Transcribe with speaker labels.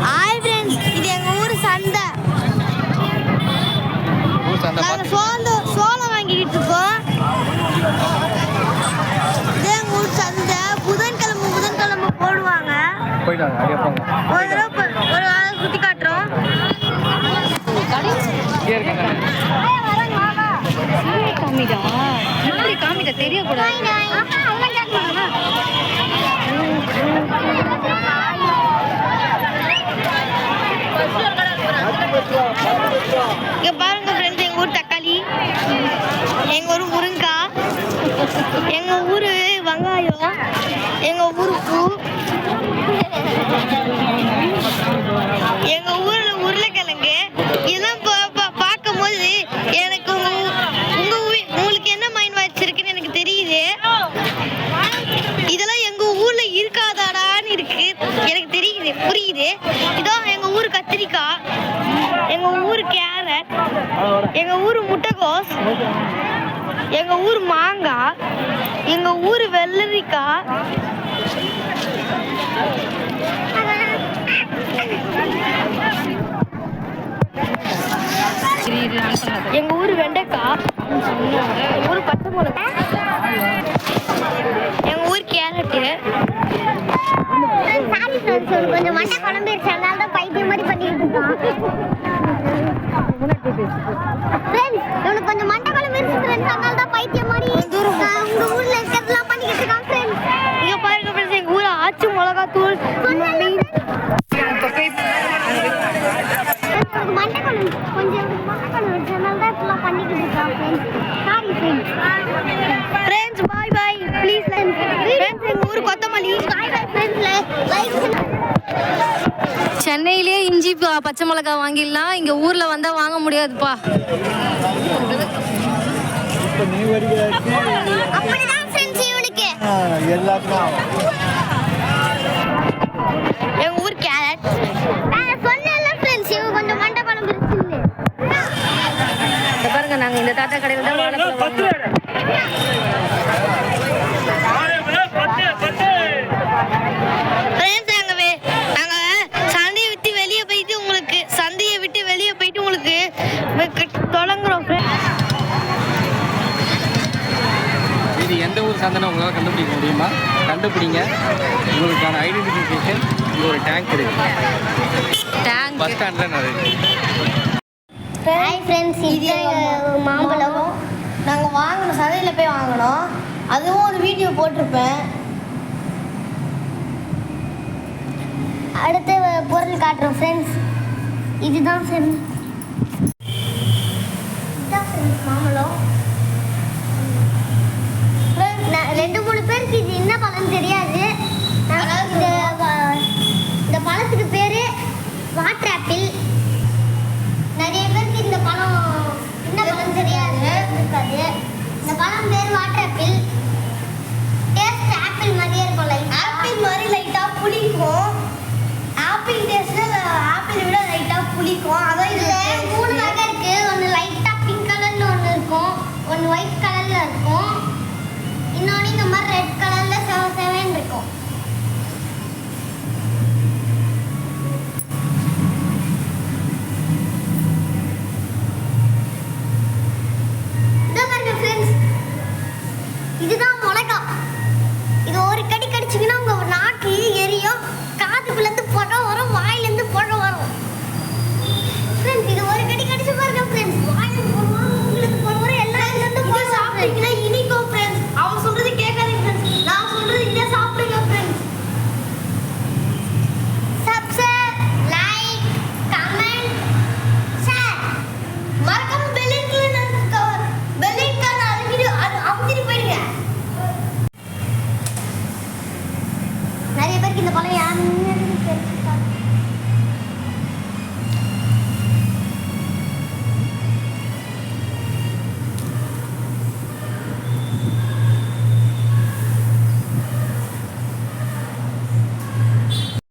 Speaker 1: Hi friends, இது எங்கள் ஊர் சந்தை. நாங்கள் சோளம் வாங்கிக்கிட்டு இருக்கோம். இது எங்கள் ஊர் சந்தை. புதன்கிழமை போடுவாங்க. ஒரு தடவை ஒரு வாரம் சுற்றி காட்டுறோம். காமிட்டா தெரியக்கூடாது. இங்க பாருங்க ஃப்ரெண்ட்ஸ், எங்க ஊர் தக்காளி, எங்க ஊர் முருங்காய், எங்க ஊர் வெங்காயம், எங்க ஊர் பூ, எங்க ஊர்ல உருளைக்கிழங்கு. இதெல்லாம் பார்க்கும் போது எனக்கு உங்களுக்கு என்ன மைண்ட் வச்சிருக்குன்னு எனக்கு தெரியுது. இதெல்லாம் எங்க ஊர்ல இருக்காதாடான்னு இருக்கு, எனக்கு தெரியுது, புரியுது. இதோ எங்க ஊர் கத்திரிக்காய், எங்க ஊர் கேரட், எங்க ஊர் முட்டைகோஸ், எங்க ஊர் மாங்காய், எங்க ஊர் வெள்ளரிக்காய், எங்க ஊர் வெண்டைக்காய், எங்க ஊர் பச்சை மிளகாய், எங்க ஊர் கேரட்டு. கொஞ்சம் மண்டை குழம்பு தான் பைத்தியம் மாதிரி பண்ணிட்டு இருக்கான். கொஞ்சம் மண்டை குழம்பு அதனால தான் பைத்தியம் மாதிரி உங்க ஊர்ல இருக்கிறதெல்லாம் பண்ணிக்கிட்டு இருக்கான். இங்க பாருங்க ஃப்ரெண்ட்ஸ், எங்க ஊர் ஆச்சி மிளகாத்தூள், மண்டை குழம்பு கொஞ்சம் அதனால தான் இப்பெல்லாம் பண்ணிக்கிட்டு இருக்கான். Sorry friends, bye bye. Please friends, எங்க ஊர் கொத்தமல்லி. பாய் பாய் ஃப்ரெண்ட்ஸ், லைக்.
Speaker 2: சென்னையிலே இஞ்சி பச்சை மிளகாய் வாங்கிடலாம், இங்க ஊர்ல வந்தா வாங்க முடியாதுப்பா.
Speaker 1: அப்படிதான் ஃப்ரெண்ட்ஸ், இவனுக்கு எங்க ஊர் கேரட். சொன்னேன்ல ஃப்ரெண்ட்ஸ், இவங்க கொஞ்சம் மண்டை குழம்பு இருக்குன்னு.
Speaker 2: பாருங்க, நாங்க இந்த தாத்தா கடையில தான் வாழைப்பழம் வாங்குறோம்.
Speaker 3: இது எந்த ஊர் சந்தைன்னு உங்களால் கண்டுபிடிக்க முடியுமா? கண்டுபிடிங்க. உங்களுக்கான ஐடென்டிஃபிகேஷன் இது ஒரு டேங்க் இருக்கு.
Speaker 2: டேங்க்
Speaker 3: பஸ் ஸ்டாண்டில் நிறைய.
Speaker 1: ஹாய் ஃப்ரெண்ட்ஸ், இது மாம்பழம் நாங்கள் வாங்கினோம், சந்தையில் போய் வாங்கினோம். அதுவும் ஒரு வீடியோ போட்டிருப்பேன். அடுத்த பொருள் காட்டுறோம் ஃப்ரெண்ட்ஸ். இதுதான் ஃப்ரெண்ட்ஸ் மாம்பழம். ரெண்டு மூணு பேருக்கு இது என்ன பழம் தெரியாது. இந்த பழத்துக்கு பேரு வாட்டர் ஆப்பிள். நிறைய பேருக்கு இந்த பழம் என்ன பழம் தெரியாது இருக்காது. இந்த பழம் பேர் வாட்டர் ஆப்பிள். டேஸ்ட் ஆப்பிள் மாதிரியே இருக்கும். ஆப்பிள் மாதிரி லைட்டா புளிக்கும். ஆப்பிள் டேஸ்ட்ல ஆப்பிள் விட லைட்டா புளிக்கும். அதான் இதுல 3 வகை இருக்கு. ஒன்று லைட்டா பிங்க் கலர்ல ஒன்று இருக்கும், ஒன்று ஒயிட் கலர்ல இருக்கும், இன்னொன்று இந்த மாதிரி ரெட் கலர்ல செவன் இருக்கும்.